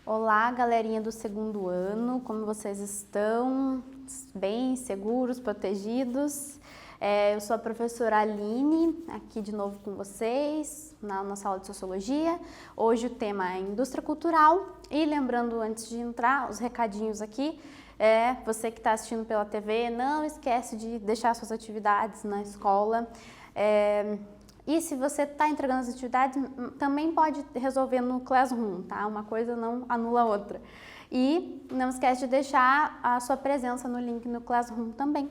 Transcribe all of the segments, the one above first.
Olá, galerinha do segundo ano, como vocês estão? Bem, seguros, protegidos? Eu sou a professora Aline, aqui de novo com vocês, na nossa aula de Sociologia. Hoje o tema é Indústria Cultural e lembrando, antes de entrar, os recadinhos aqui, você que está assistindo pela TV, não esquece de deixar suas atividades na escola. E se você está entregando as atividades, também pode resolver no Classroom, tá? Uma coisa não anula a outra. E não esquece de deixar a sua presença no link no Classroom também.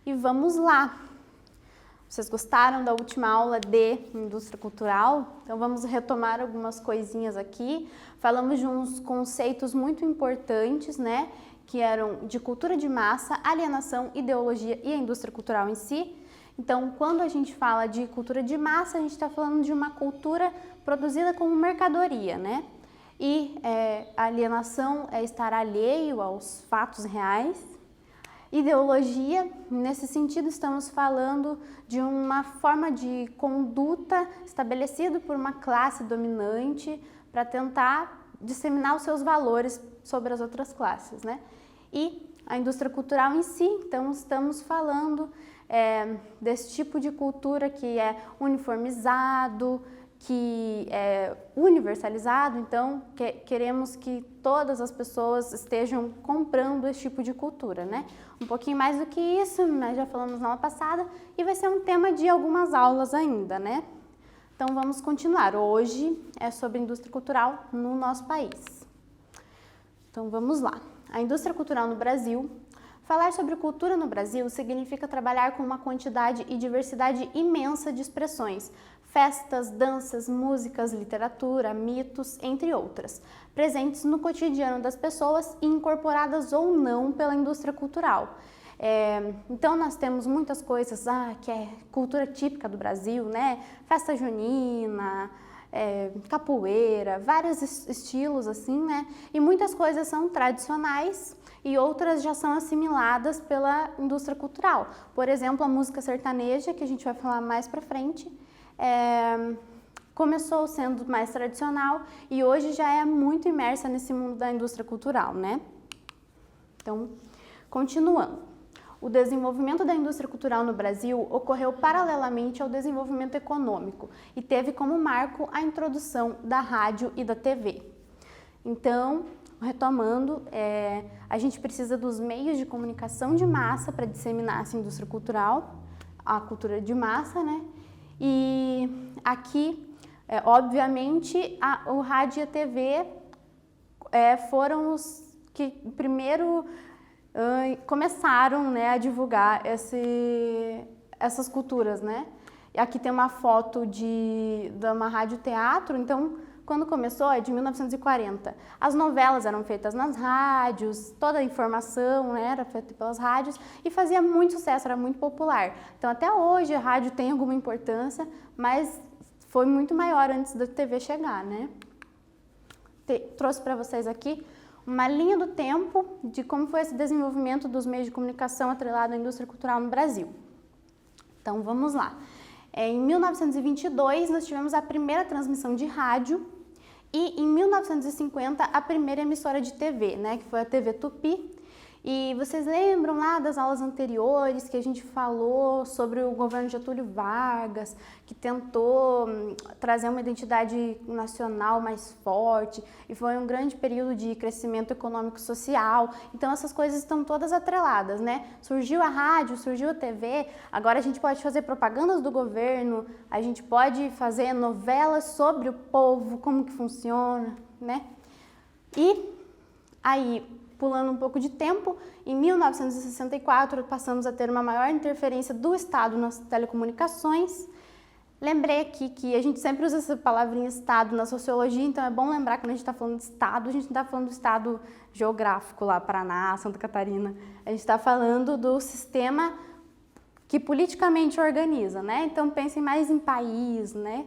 E vamos lá! Vocês gostaram da última aula de Indústria Cultural? Então vamos retomar algumas coisinhas aqui. Falamos de uns conceitos muito importantes, né? Que eram de cultura de massa, alienação, ideologia e a indústria cultural em si. Então, quando a gente fala de cultura de massa, a gente está falando de uma cultura produzida como mercadoria, né? E a alienação é estar alheio aos fatos reais. Ideologia, nesse sentido, estamos falando de uma forma de conduta estabelecida por uma classe dominante para tentar disseminar os seus valores sobre as outras classes, né? E a indústria cultural em si, então estamos falando desse tipo de cultura que é uniformizado, que é universalizado, então queremos que todas as pessoas estejam comprando esse tipo de cultura, né? Um pouquinho mais do que isso, nós já falamos na aula passada e vai ser um tema de algumas aulas ainda, né? Então vamos continuar. Hoje é sobre indústria cultural no nosso país. Então vamos lá. A indústria cultural no Brasil. Falar sobre cultura no Brasil significa trabalhar com uma quantidade e diversidade imensa de expressões, festas, danças, músicas, literatura, mitos, entre outras, presentes no cotidiano das pessoas e incorporadas ou não pela indústria cultural. Então nós temos muitas coisas que é cultura típica do Brasil, né? Festa junina, capoeira, vários estilos assim, né? E muitas coisas são tradicionais e outras já são assimiladas pela indústria cultural. Por exemplo, a música sertaneja, que a gente vai falar mais pra frente, começou sendo mais tradicional e hoje já é muito imersa nesse mundo da indústria cultural, né? Então, continuando. O desenvolvimento da indústria cultural no Brasil ocorreu paralelamente ao desenvolvimento econômico e teve como marco a introdução da rádio e da TV. Então, retomando, a gente precisa dos meios de comunicação de massa para disseminar essa indústria cultural, a cultura de massa, né? E aqui, obviamente, o rádio e a TV foram os que primeiro começaram, né, a divulgar essas culturas, né? E aqui tem uma foto de uma rádio-teatro, então, quando começou, é de 1940. As novelas eram feitas nas rádios, toda a informação, né, era feita pelas rádios e fazia muito sucesso, era muito popular. Então, até hoje, a rádio tem alguma importância, mas foi muito maior antes da TV chegar, né? Trouxe para vocês aqui uma linha do tempo de como foi esse desenvolvimento dos meios de comunicação atrelado à indústria cultural no Brasil. Então, vamos lá. Em 1922, nós tivemos a primeira transmissão de rádio e, em 1950, a primeira emissora de TV, né, que foi a TV Tupi. E vocês lembram lá das aulas anteriores que a gente falou sobre o governo Getúlio Vargas, que tentou trazer uma identidade nacional mais forte e foi um grande período de crescimento econômico e social. Então essas coisas estão todas atreladas, né? Surgiu a rádio, surgiu a TV, agora a gente pode fazer propagandas do governo, a gente pode fazer novelas sobre o povo, como que funciona, né? E aí, pulando um pouco de tempo, em 1964 passamos a ter uma maior interferência do Estado nas telecomunicações. Lembrei aqui que a gente sempre usa essa palavrinha Estado na sociologia, então é bom lembrar que quando a gente está falando de Estado, a gente não está falando do Estado geográfico lá, Paraná, Santa Catarina. A gente está falando do sistema que politicamente organiza, né? Então pensem mais em país, né?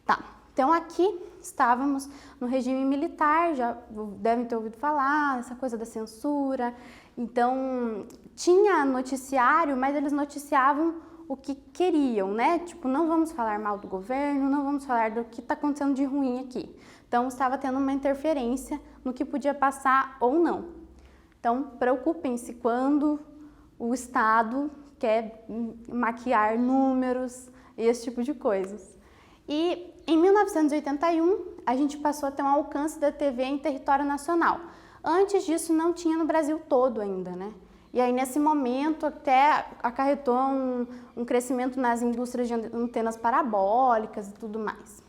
Tá, então aqui estávamos no regime militar, já devem ter ouvido falar, essa coisa da censura. Então, tinha noticiário, mas eles noticiavam o que queriam, né? Tipo, não vamos falar mal do governo, não vamos falar do que está acontecendo de ruim aqui. Então, estava tendo uma interferência no que podia passar ou não. Então, preocupem-se quando o Estado quer maquiar números, esse tipo de coisas. E em 1981, a gente passou a ter um alcance da TV em território nacional. Antes disso, não tinha no Brasil todo ainda, né? E aí, nesse momento, até acarretou um crescimento nas indústrias de antenas parabólicas e tudo mais.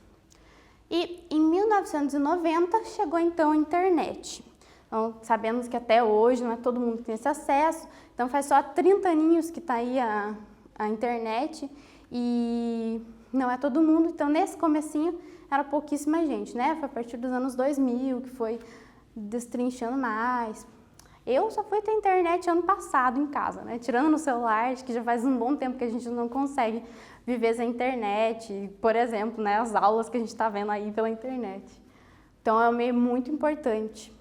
E em 1990, chegou então a internet. Então, sabemos que até hoje não é todo mundo que tem esse acesso, então faz só 30 aninhos que está aí a internet e não é todo mundo. Então, nesse comecinho, era pouquíssima gente, né? Foi a partir dos anos 2000 que foi destrinchando mais. Eu só fui ter internet ano passado em casa, né? Tirando no celular, acho que já faz um bom tempo que a gente não consegue viver sem internet. Por exemplo, né, as aulas que a gente está vendo aí pela internet. Então, é um meio muito importante.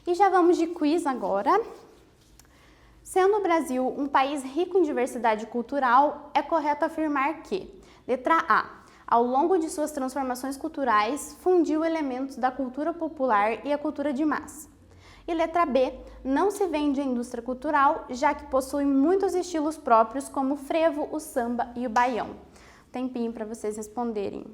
E já vamos de quiz agora. Sendo o Brasil um país rico em diversidade cultural, é correto afirmar que, letra A, ao longo de suas transformações culturais, fundiu elementos da cultura popular e a cultura de massa. E letra B, não se vende a indústria cultural, já que possui muitos estilos próprios, como o frevo, o samba e o baião. Tempinho para vocês responderem.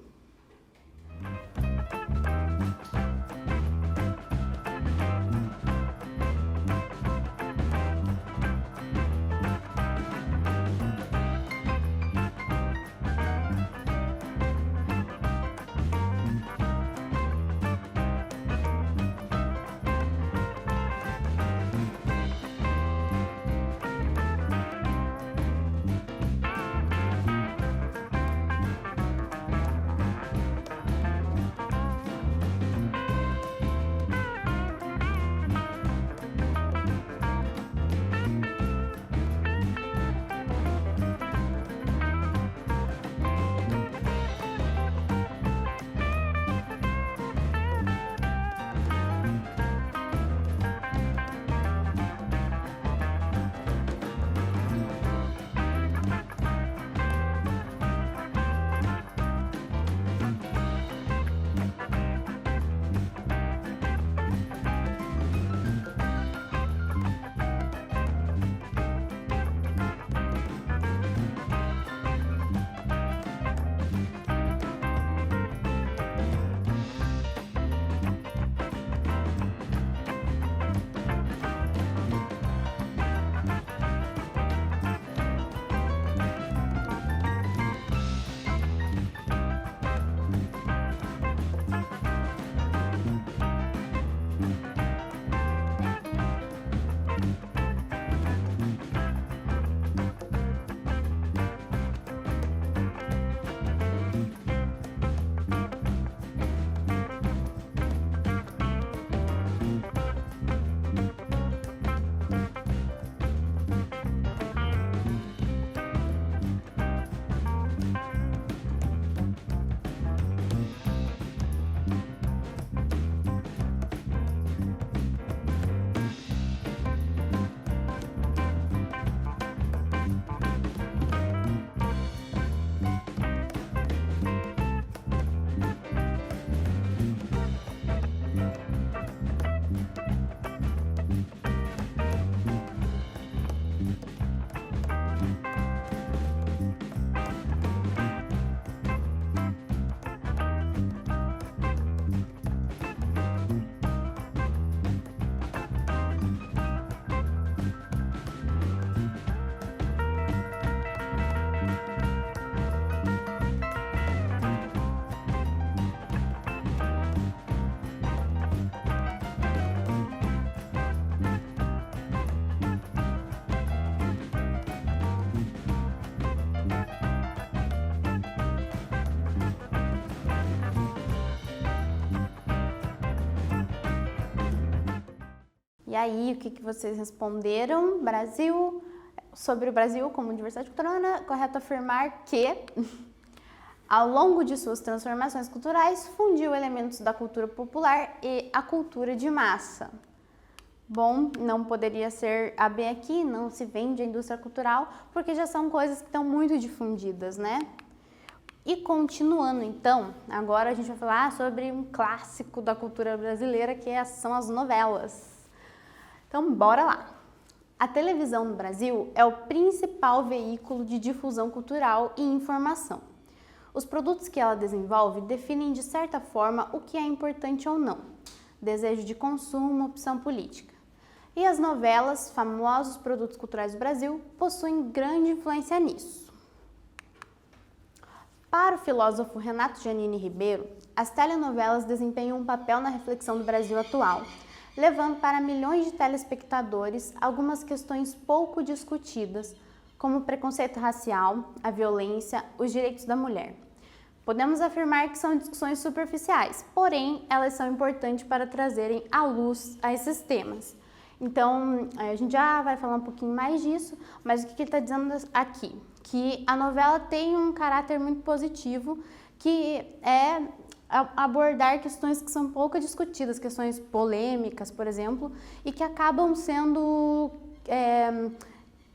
E aí, o que vocês responderam? Brasil, sobre o Brasil como diversidade cultural, é correto afirmar que, ao longo de suas transformações culturais, fundiu elementos da cultura popular e a cultura de massa. Bom, não poderia ser a bem aqui, não se vende a indústria cultural, porque já são coisas que estão muito difundidas, né? E continuando então, agora a gente vai falar sobre um clássico da cultura brasileira, são as novelas. Então, bora lá! A televisão no Brasil é o principal veículo de difusão cultural e informação. Os produtos que ela desenvolve definem de certa forma o que é importante ou não, desejo de consumo, opção política. E as novelas, famosos produtos culturais do Brasil, possuem grande influência nisso. Para o filósofo Renato Giannini Ribeiro, as telenovelas desempenham um papel na reflexão do Brasil atual, levando para milhões de telespectadores algumas questões pouco discutidas, como o preconceito racial, a violência, os direitos da mulher. Podemos afirmar que são discussões superficiais, porém elas são importantes para trazerem à luz a esses temas. Então, a gente já vai falar um pouquinho mais disso, mas o que ele está dizendo aqui? Que a novela tem um caráter muito positivo, que é abordar questões que são pouco discutidas, questões polêmicas, por exemplo, e que acabam sendo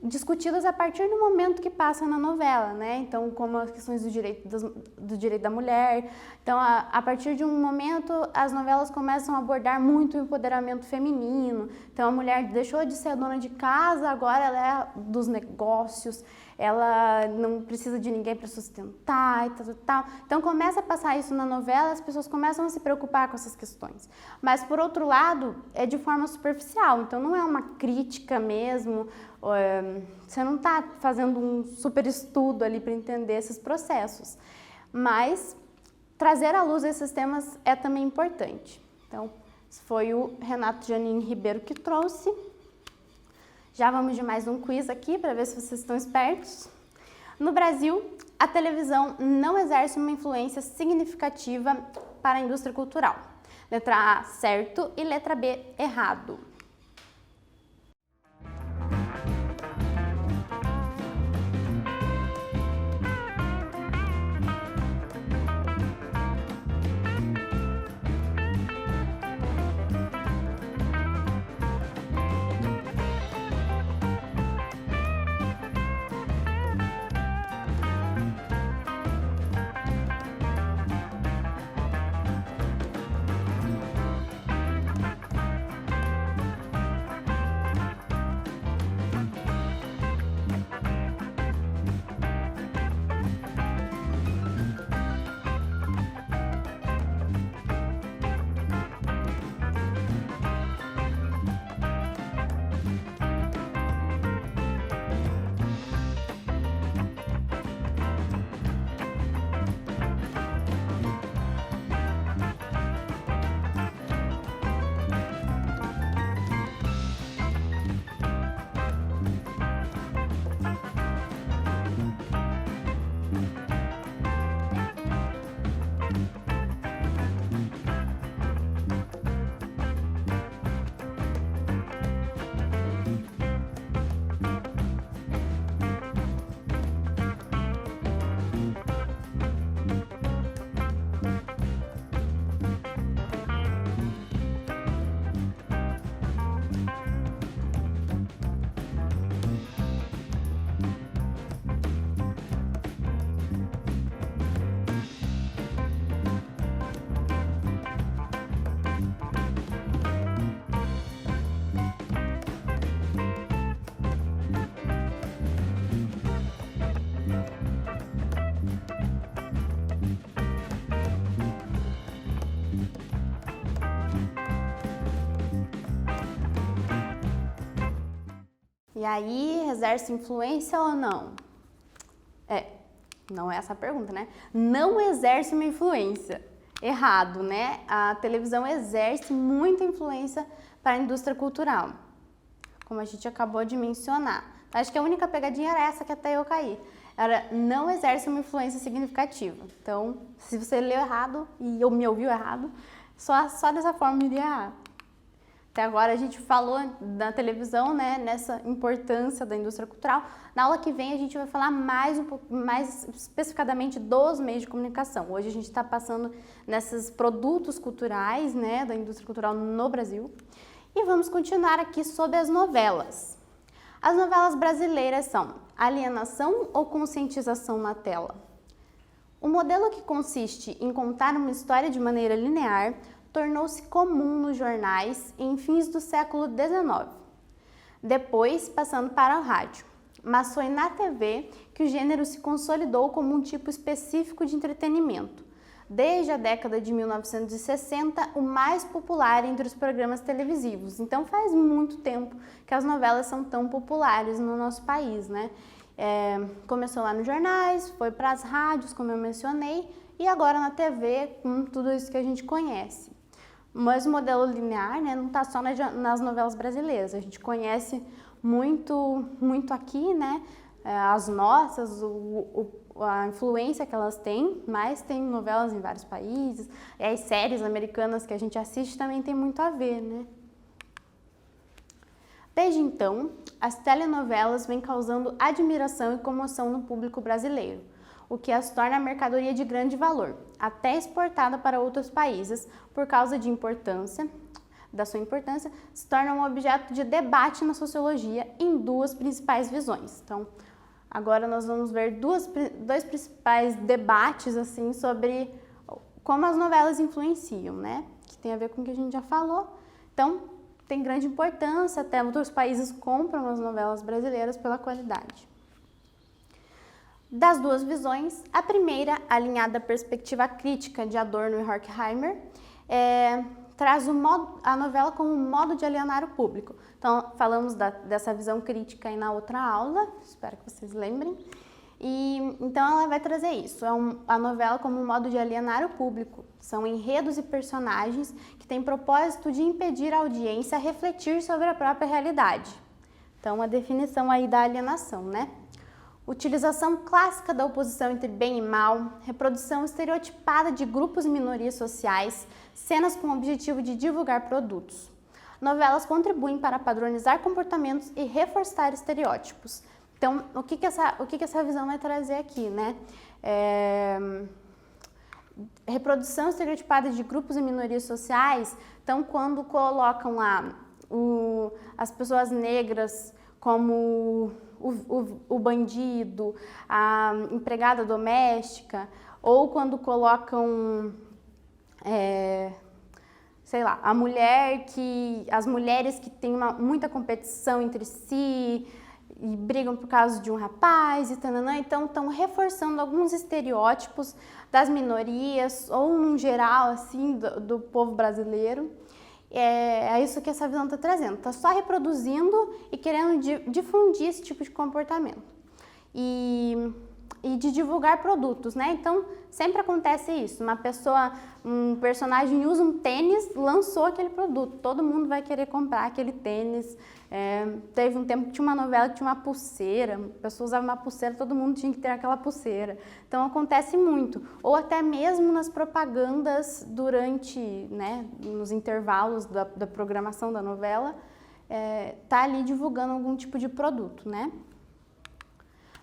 discutidas a partir do momento que passa na novela, né? Então, como as questões do direito da mulher. Então, a partir de um momento, as novelas começam a abordar muito o empoderamento feminino. Então, a mulher deixou de ser a dona de casa, agora ela é dos negócios, ela não precisa de ninguém para sustentar e tal. Então, começa a passar isso na novela, as pessoas começam a se preocupar com essas questões. Mas, por outro lado, é de forma superficial, então não é uma crítica mesmo, você não está fazendo um super estudo ali para entender esses processos. Mas trazer à luz esses temas é também importante. Então, foi o Renato Giannini Ribeiro que trouxe. Já vamos de mais um quiz aqui para ver se vocês estão espertos. No Brasil, a televisão não exerce uma influência significativa para a indústria cultural. Letra A, certo, e letra B, errado. E aí, exerce influência ou não? Não é essa a pergunta, né? Não exerce uma influência. Errado, né? A televisão exerce muita influência para a indústria cultural, como a gente acabou de mencionar. Acho que a única pegadinha era essa que até eu caí. Não exerce uma influência significativa. Então, se você leu errado e me ouviu errado, só dessa forma iria errar. Até agora a gente falou da televisão, né, nessa importância da indústria cultural. Na aula que vem a gente vai falar mais especificadamente dos meios de comunicação. Hoje a gente está passando nesses produtos culturais, né, da indústria cultural no Brasil. E vamos continuar aqui sobre as novelas. As novelas brasileiras são alienação ou conscientização na tela? O modelo que consiste em contar uma história de maneira linear tornou-se comum nos jornais em fins do século XIX, depois passando para o rádio. Mas foi na TV que o gênero se consolidou como um tipo específico de entretenimento. Desde a década de 1960, o mais popular entre os programas televisivos. Então faz muito tempo que as novelas são tão populares no nosso país, né? Começou lá nos jornais, foi para as rádios, como eu mencionei, e agora na TV, com tudo isso que a gente conhece. Mas o modelo linear, né, não está só nas novelas brasileiras, a gente conhece muito aqui, né, as nossas, a influência que elas têm, mas tem novelas em vários países, e as séries americanas que a gente assiste também tem muito a ver, né. Desde então, as telenovelas vêm causando admiração e comoção no público brasileiro, o que as torna mercadoria de grande valor, até exportada para outros países por causa da sua importância, se torna um objeto de debate na sociologia em duas principais visões. Então, agora nós vamos ver dois principais debates assim sobre como as novelas influenciam, né? Que tem a ver com o que a gente já falou. Então, tem grande importância, até outros países compram as novelas brasileiras pela qualidade. Das duas visões, a primeira, alinhada à perspectiva crítica de Adorno e Horkheimer, traz a novela como um modo de alienar o público. Então, falamos dessa visão crítica aí na outra aula, espero que vocês lembrem. Então, ela vai trazer isso, a novela como um modo de alienar o público. São enredos e personagens que têm propósito de impedir a audiência a refletir sobre a própria realidade. Então, a definição aí da alienação, né? Utilização clássica da oposição entre bem e mal, reprodução estereotipada de grupos e minorias sociais, cenas com o objetivo de divulgar produtos. Novelas contribuem para padronizar comportamentos e reforçar estereótipos. Então, o que essa visão vai trazer aqui, né? Reprodução estereotipada de grupos e minorias sociais. Então, quando colocam lá as pessoas negras como o bandido, a empregada doméstica, ou quando colocam, sei lá, as mulheres que têm muita competição entre si e brigam por causa de um rapaz e tananã, então estão reforçando alguns estereótipos das minorias ou no geral assim do povo brasileiro. É isso que essa visão está trazendo, está só reproduzindo e querendo difundir esse tipo de comportamento e de divulgar produtos, né? Então, sempre acontece isso, um personagem usa um tênis, lançou aquele produto, todo mundo vai querer comprar aquele tênis. Teve um tempo que tinha uma novela que tinha uma pulseira, a pessoa usava uma pulseira, todo mundo tinha que ter aquela pulseira. Então, acontece muito. Ou até mesmo nas propagandas durante, né, nos intervalos da programação da novela, tá ali divulgando algum tipo de produto, né?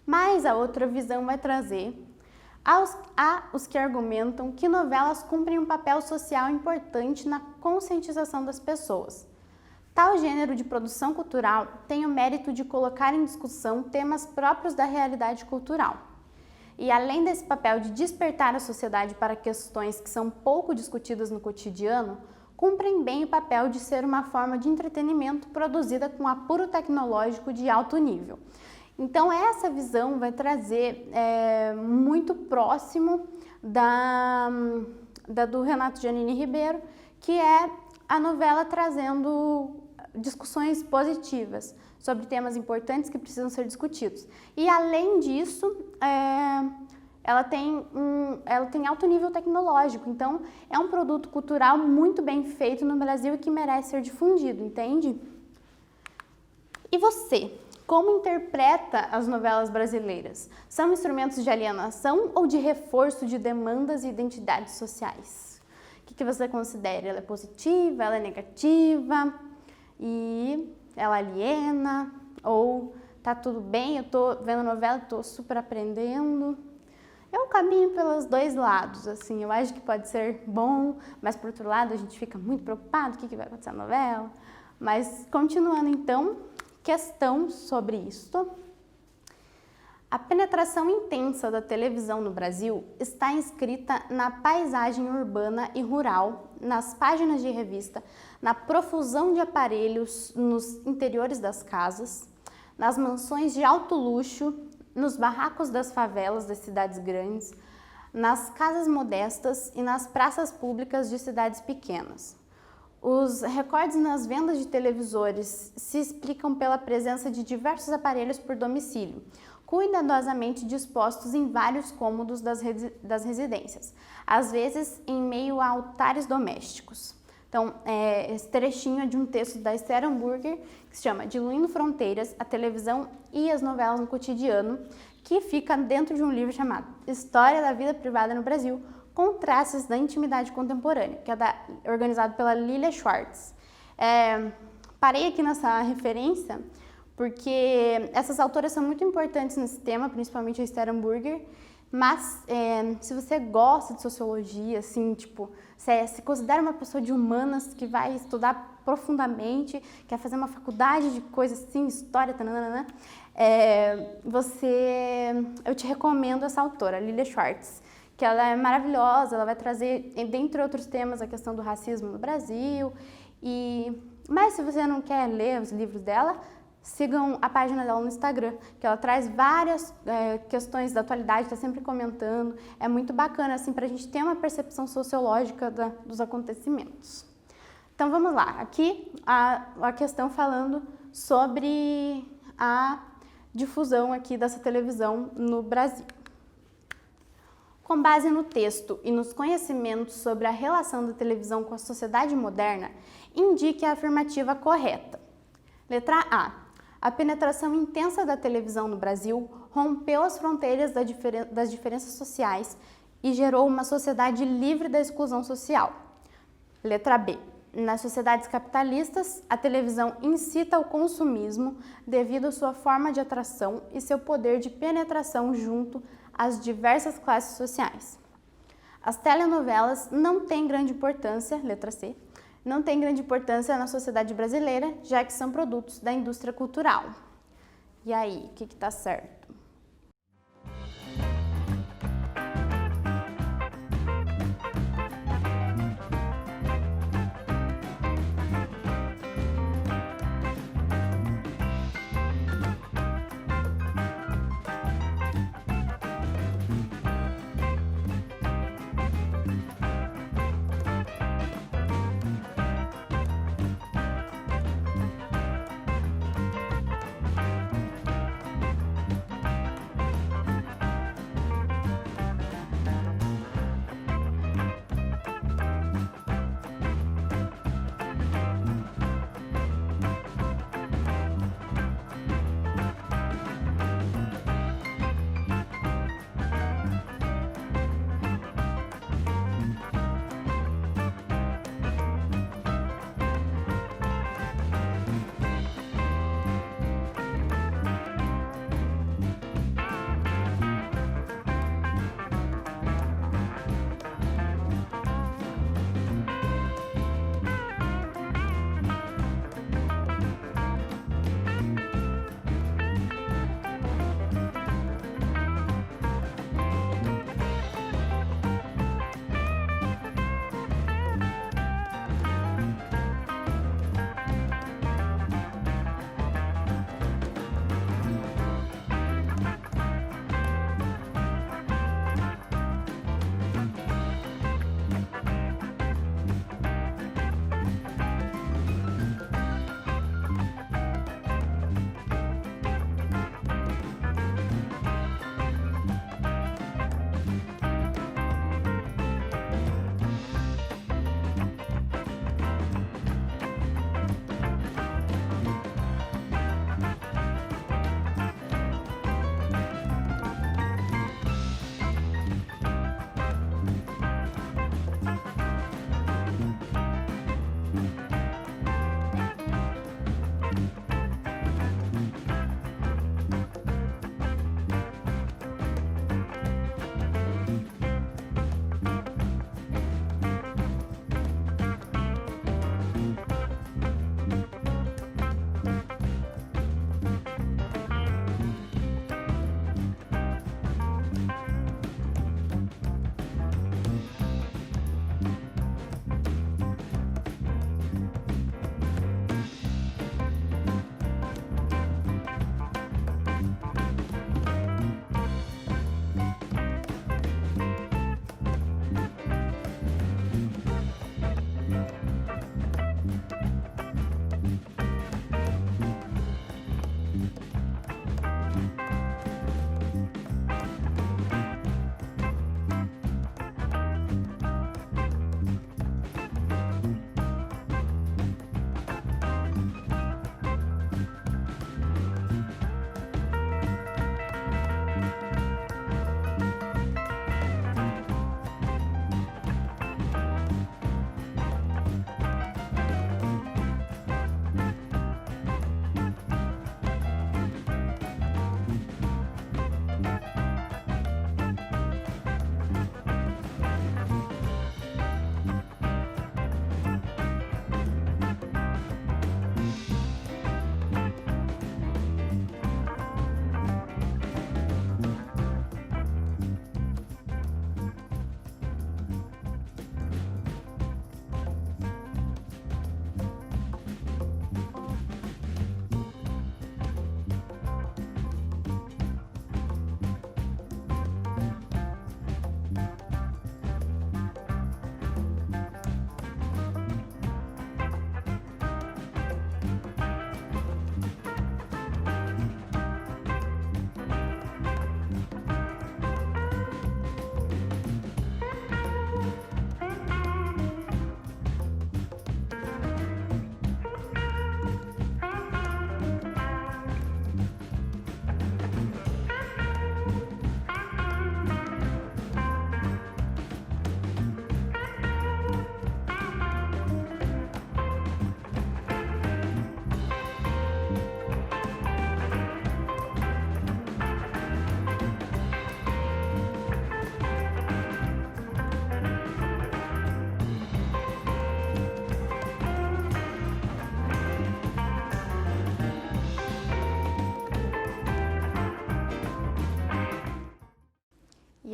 Mas a outra visão vai trazer os que argumentam que novelas cumprem um papel social importante na conscientização das pessoas. Tal gênero de produção cultural tem o mérito de colocar em discussão temas próprios da realidade cultural. E além desse papel de despertar a sociedade para questões que são pouco discutidas no cotidiano, cumprem bem o papel de ser uma forma de entretenimento produzida com apuro tecnológico de alto nível. Então, essa visão vai trazer muito próximo do Renato Giannini Ribeiro, que é a novela trazendo discussões positivas sobre temas importantes que precisam ser discutidos. E, além disso, ela tem alto nível tecnológico, então é um produto cultural muito bem feito no Brasil e que merece ser difundido, entende? E você? Como interpreta as novelas brasileiras? São instrumentos de alienação ou de reforço de demandas e identidades sociais? O que você considera? Ela é positiva, ela é negativa? E ela aliena? Ou tá tudo bem, eu tô vendo novela, tô super aprendendo? Eu caminho pelos dois lados, assim, eu acho que pode ser bom, mas por outro lado a gente fica muito preocupado, o que vai acontecer na novela? Mas continuando então, questão sobre isto. A penetração intensa da televisão no Brasil está inscrita na paisagem urbana e rural, nas páginas de revista, na profusão de aparelhos nos interiores das casas, nas mansões de alto luxo, nos barracos das favelas das cidades grandes, nas casas modestas e nas praças públicas de cidades pequenas. Os recordes nas vendas de televisores se explicam pela presença de diversos aparelhos por domicílio, cuidadosamente dispostos em vários cômodos das residências, às vezes em meio a altares domésticos. Então, esse trechinho é de um texto da Esther Hamburger, que se chama Diluindo Fronteiras, a televisão e as novelas no cotidiano, que fica dentro de um livro chamado História da Vida Privada no Brasil, Contrastes da Intimidade Contemporânea, que é organizado pela Lilia Schwartz. Parei aqui nessa referência porque essas autoras são muito importantes nesse tema, principalmente a Esther Hamburger, mas se você gosta de sociologia, assim, tipo, se considera uma pessoa de humanas que vai estudar profundamente, quer fazer uma faculdade de coisas assim, história, tananana, eu te recomendo essa autora, Lilia Schwartz, que ela é maravilhosa, ela vai trazer, dentre outros temas, a questão do racismo no Brasil. Mas se você não quer ler os livros dela, sigam a página dela no Instagram, que ela traz várias questões da atualidade, está sempre comentando. É muito bacana, assim, para a gente ter uma percepção sociológica dos acontecimentos. Então, vamos lá. Aqui, a questão falando sobre a difusão aqui dessa televisão no Brasil. Com base no texto e nos conhecimentos sobre a relação da televisão com a sociedade moderna, indique a afirmativa correta. Letra A. A penetração intensa da televisão no Brasil rompeu as fronteiras das diferenças sociais e gerou uma sociedade livre da exclusão social. Letra B. Nas sociedades capitalistas, a televisão incita ao consumismo devido à sua forma de atração e seu poder de penetração junto às diversas classes sociais. As telenovelas não têm grande importância, letra C, não têm grande importância na sociedade brasileira, já que são produtos da indústria cultural. E aí, o que está certo?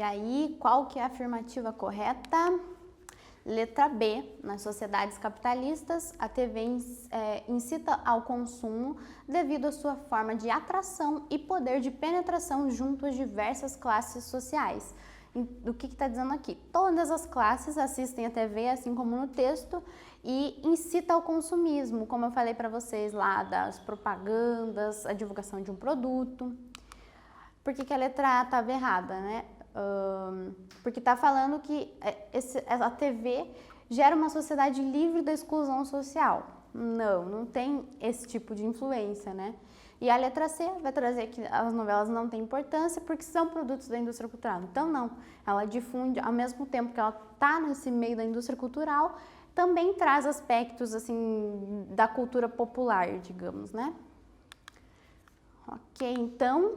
E aí, qual que é a afirmativa correta? Letra B. Nas sociedades capitalistas, a TV incita ao consumo devido à sua forma de atração e poder de penetração junto às diversas classes sociais. O que está dizendo aqui? Todas as classes assistem a TV, assim como no texto, e incita ao consumismo, como eu falei para vocês lá, das propagandas, a divulgação de um produto. Por que a letra A estava errada, né? Porque está falando que a TV gera uma sociedade livre da exclusão social. Não tem esse tipo de influência, né? E a letra C vai trazer que as novelas não têm importância porque são produtos da indústria cultural. Então, não. Ela difunde, ao mesmo tempo que ela está nesse meio da indústria cultural, também traz aspectos, assim, da cultura popular, digamos, né? Ok, então,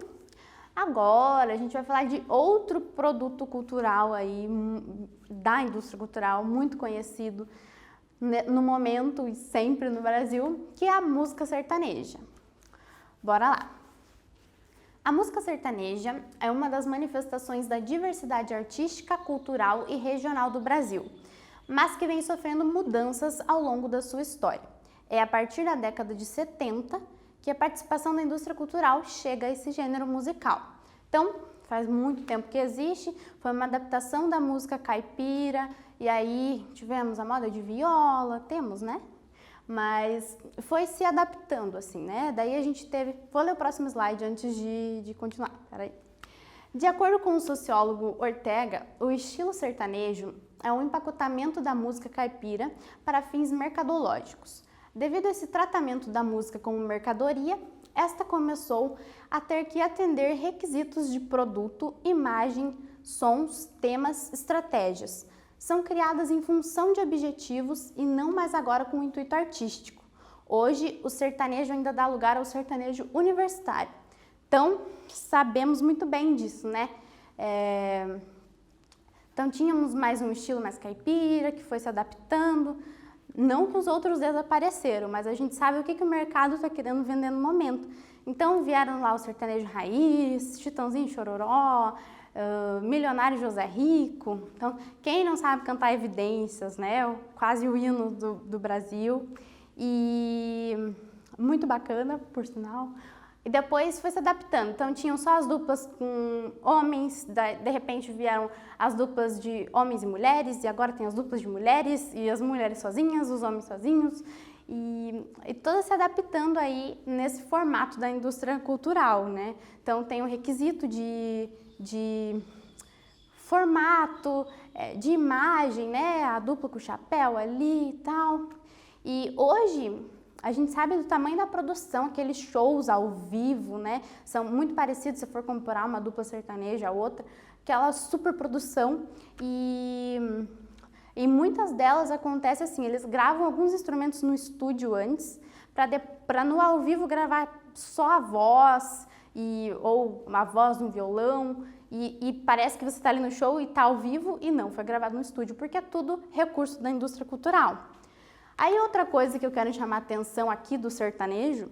agora a gente vai falar de outro produto cultural aí, da indústria cultural, muito conhecido no momento e sempre no Brasil, que é a música sertaneja. Bora lá! A música sertaneja é uma das manifestações da diversidade artística, cultural e regional do Brasil, mas que vem sofrendo mudanças ao longo da sua história. É a partir da década de 70 que a participação da indústria cultural chega a esse gênero musical. Então, faz muito tempo que existe, foi uma adaptação da música caipira, e aí tivemos a moda de viola, temos, né? Mas foi se adaptando, assim, né? Daí a gente teve... Vou ler o próximo slide antes de continuar, peraí. De acordo com o sociólogo Ortega, o estilo sertanejo é um empacotamento da música caipira para fins mercadológicos. Devido a esse tratamento da música como mercadoria, esta começou a ter que atender requisitos de produto, imagem, sons, temas, estratégias. São criadas em função de objetivos e não mais agora com intuito artístico. Hoje, o sertanejo ainda dá lugar ao sertanejo universitário. Então, sabemos muito bem disso, né? Então, tínhamos mais um estilo mais caipira, que foi se adaptando. Não que os outros desapareceram, mas a gente sabe o que o mercado está querendo vender no momento. Então, vieram lá o sertanejo raiz, Chitãozinho Chororó, Milionário José Rico. Então, quem não sabe cantar Evidências, né? Quase o hino do Brasil. E muito bacana, por sinal. E depois foi se adaptando. Então, tinham só as duplas com homens, de repente vieram as duplas de homens e mulheres, e agora tem as duplas de mulheres, e as mulheres sozinhas, os homens sozinhos, e todas se adaptando aí nesse formato da indústria cultural, né? Então, tem o requisito de formato, de imagem, né? A dupla com o chapéu ali e tal. E hoje... a gente sabe do tamanho da produção, aqueles shows ao vivo, né? São muito parecidos se for comparar uma dupla sertaneja a outra, aquela super produção e muitas delas acontece assim, eles gravam alguns instrumentos no estúdio antes, para no ao vivo gravar só a voz, ou a voz no violão, e parece que você está ali no show e está ao vivo, e não, foi gravado no estúdio, porque é tudo recurso da indústria cultural. Aí outra coisa que eu quero chamar a atenção aqui do sertanejo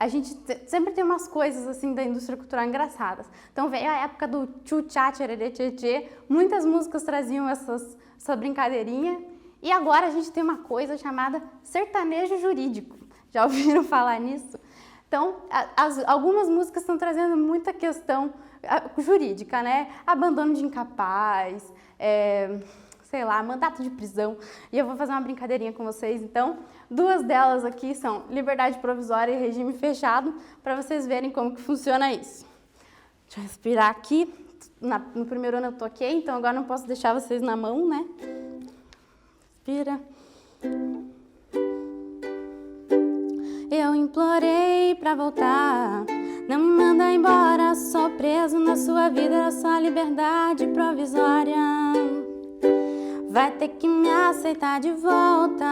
a gente sempre tem umas coisas assim da indústria cultural engraçadas. Então veio a época do tchutchá, tchererê, tchê, muitas músicas traziam essa brincadeirinha, e agora a gente tem uma coisa chamada sertanejo jurídico. Já ouviram falar nisso? Então, algumas músicas estão trazendo muita questão jurídica, né? Abandono de incapaz, sei lá, mandato de prisão, e eu vou fazer uma brincadeirinha com vocês, então. Duas delas aqui são liberdade provisória e regime fechado, para vocês verem como que funciona isso. Deixa eu respirar aqui. No primeiro ano eu toquei, então agora não posso deixar vocês na mão, né? Respira. Eu implorei pra voltar, não me manda embora, sou preso na sua vida, era só liberdade provisória. Vai ter que me aceitar de volta.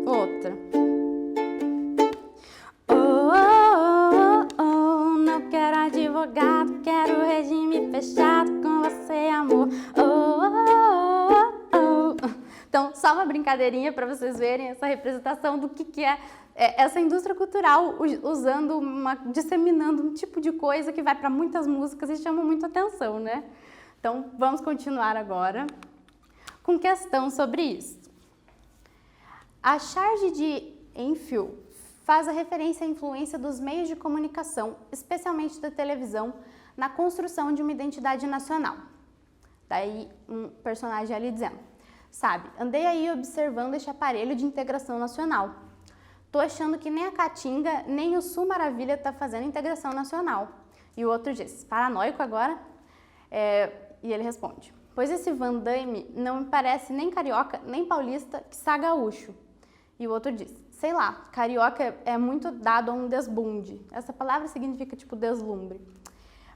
Outra. Não quero advogado, quero regime fechado com você, amor. Então, só uma brincadeirinha para vocês verem essa representação do que é essa indústria cultural usando, disseminando um tipo de coisa que vai para muitas músicas e chama muita atenção, né? Então, vamos continuar agora com questão sobre isso. A charge de Enfield faz a referência à influência dos meios de comunicação, especialmente da televisão, na construção de uma identidade nacional. Daí um personagem ali dizendo, sabe, andei aí observando este aparelho de integração nacional. Tô achando que nem a Caatinga, nem o Sul Maravilha tá fazendo integração nacional. E o outro diz, paranoico agora? E ele responde, pois esse Van Damme não me parece nem carioca, nem paulista, que sa gaúcho. E o outro diz, sei lá, carioca é muito dado a um desbunde. Essa palavra significa tipo deslumbre.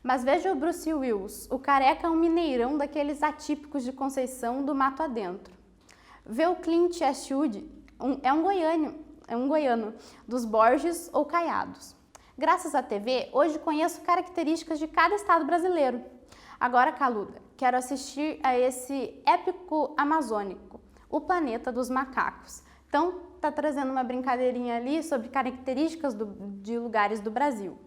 Mas veja o Bruce Willis, o careca é um mineirão daqueles atípicos de Conceição do mato adentro. Vê o Clint Eastwood, é um goiano, dos Borges ou Caiados. Graças à TV, hoje conheço características de cada estado brasileiro. Agora, Caluda, quero assistir a esse épico amazônico, O Planeta dos Macacos. Então, tá trazendo uma brincadeirinha ali sobre características de lugares do Brasil.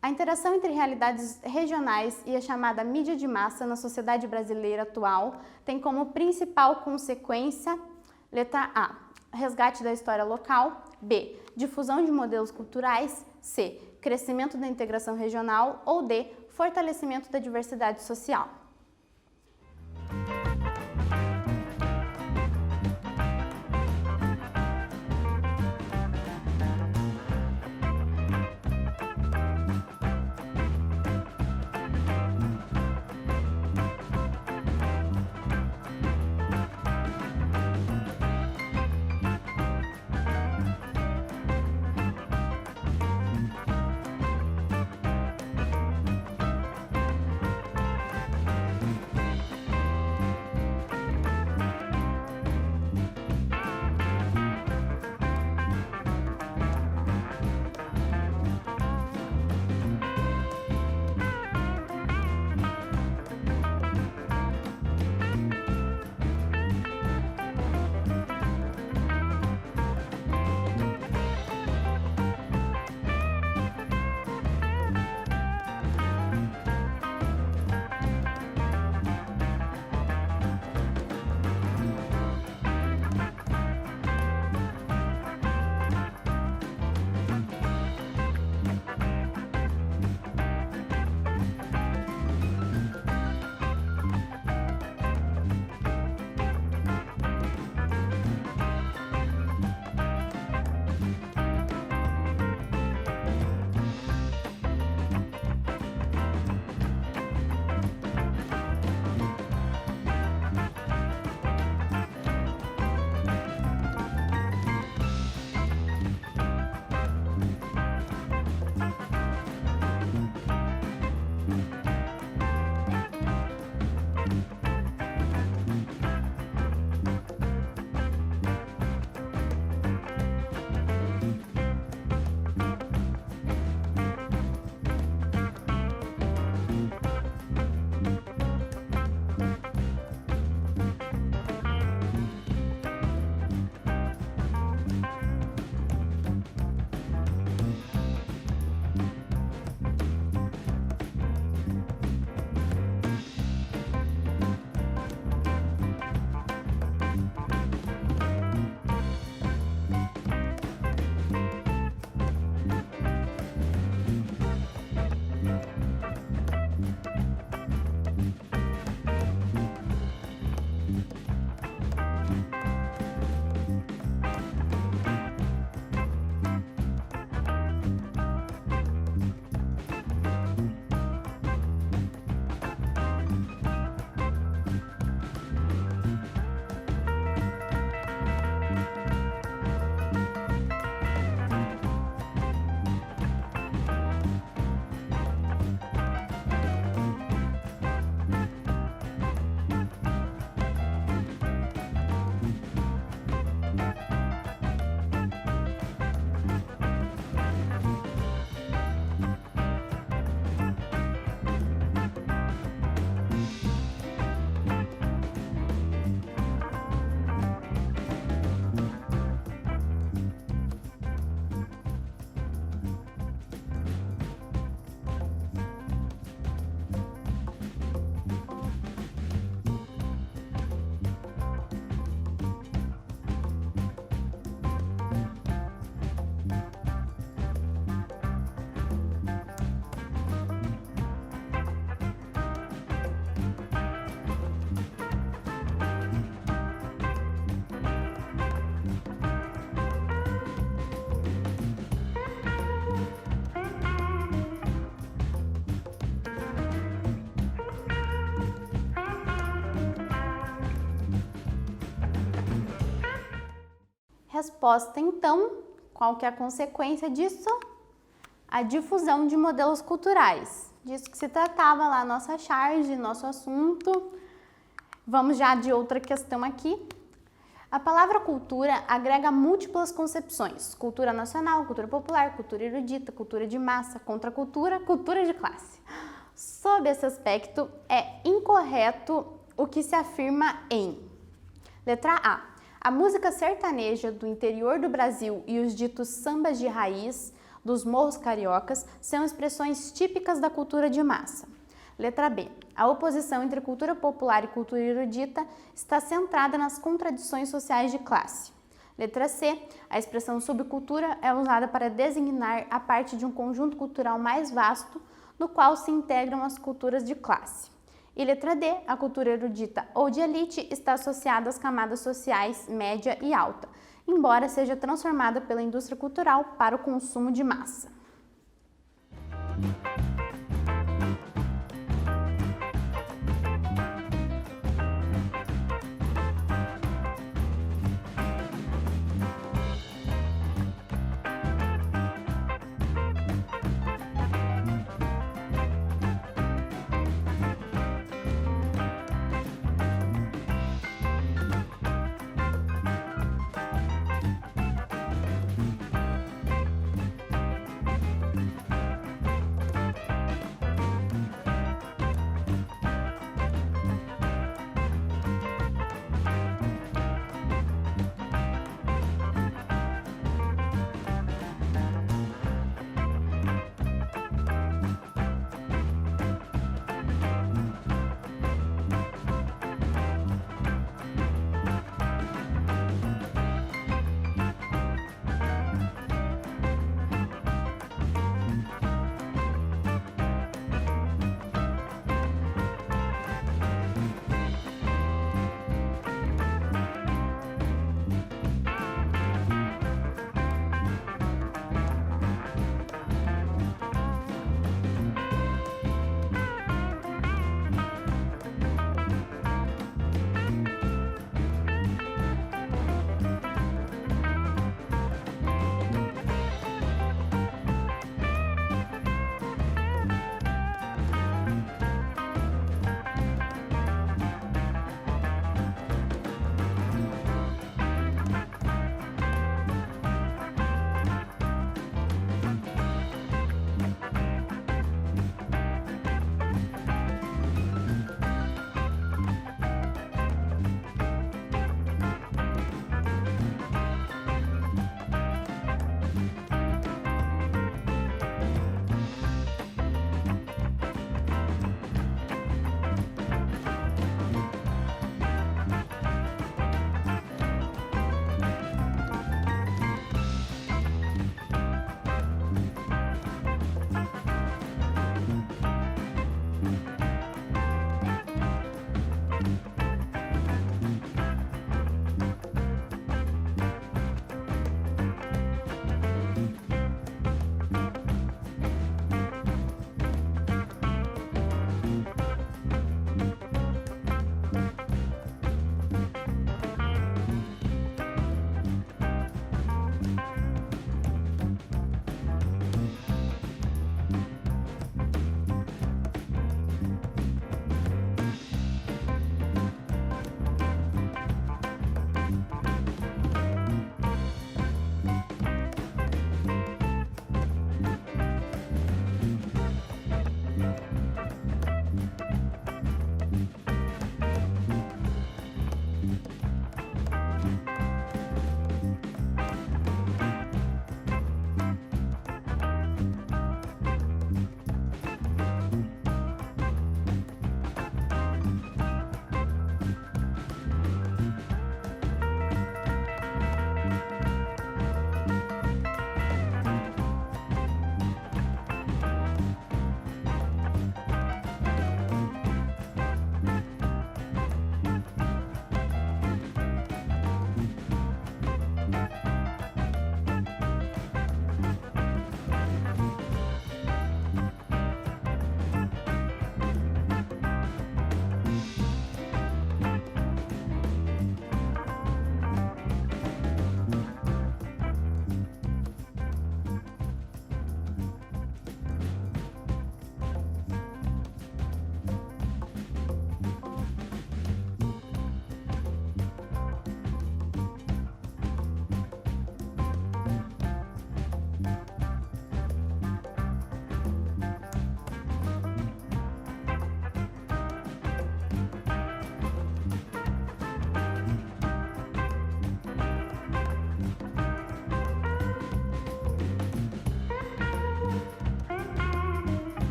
A interação entre realidades regionais e a chamada mídia de massa na sociedade brasileira atual tem como principal consequência, letra A, resgate da história local, B, difusão de modelos culturais, C, crescimento da integração regional ou D, fortalecimento da diversidade social. Resposta então, qual que é a consequência disso? A difusão de modelos culturais. Disso que se tratava lá a nossa charge, nosso assunto. Vamos já de outra questão aqui. A palavra cultura agrega múltiplas concepções: cultura nacional, cultura popular, cultura erudita, cultura de massa, contracultura, cultura de classe. Sob esse aspecto, é incorreto o que se afirma em: letra A. A música sertaneja do interior do Brasil e os ditos sambas de raiz dos morros cariocas são expressões típicas da cultura de massa. Letra B. A oposição entre cultura popular e cultura erudita está centrada nas contradições sociais de classe. Letra C. A expressão subcultura é usada para designar a parte de um conjunto cultural mais vasto, no qual se integram as culturas de classe. E letra D. A cultura erudita ou de elite está associada às camadas sociais média e alta, embora seja transformada pela indústria cultural para o consumo de massa.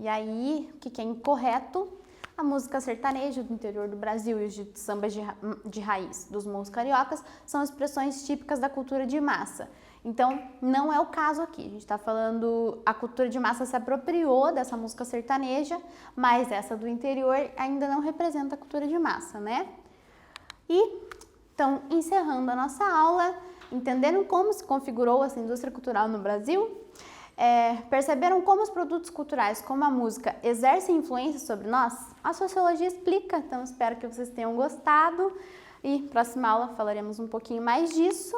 aí, o que é incorreto? A música sertaneja do interior do Brasil e os sambas de raiz dos morros cariocas são expressões típicas da cultura de massa. Então, não é o caso aqui. A gente está falando, a cultura de massa se apropriou dessa música sertaneja, mas essa do interior ainda não representa a cultura de massa, né? E, então, encerrando a nossa aula, entendendo como se configurou essa indústria cultural no Brasil, perceberam como os produtos culturais, como a música, exercem influência sobre nós? A sociologia explica, então espero que vocês tenham gostado e próxima aula falaremos um pouquinho mais disso.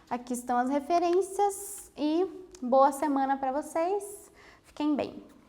Aqui estão as referências e boa semana para vocês. Fiquem bem!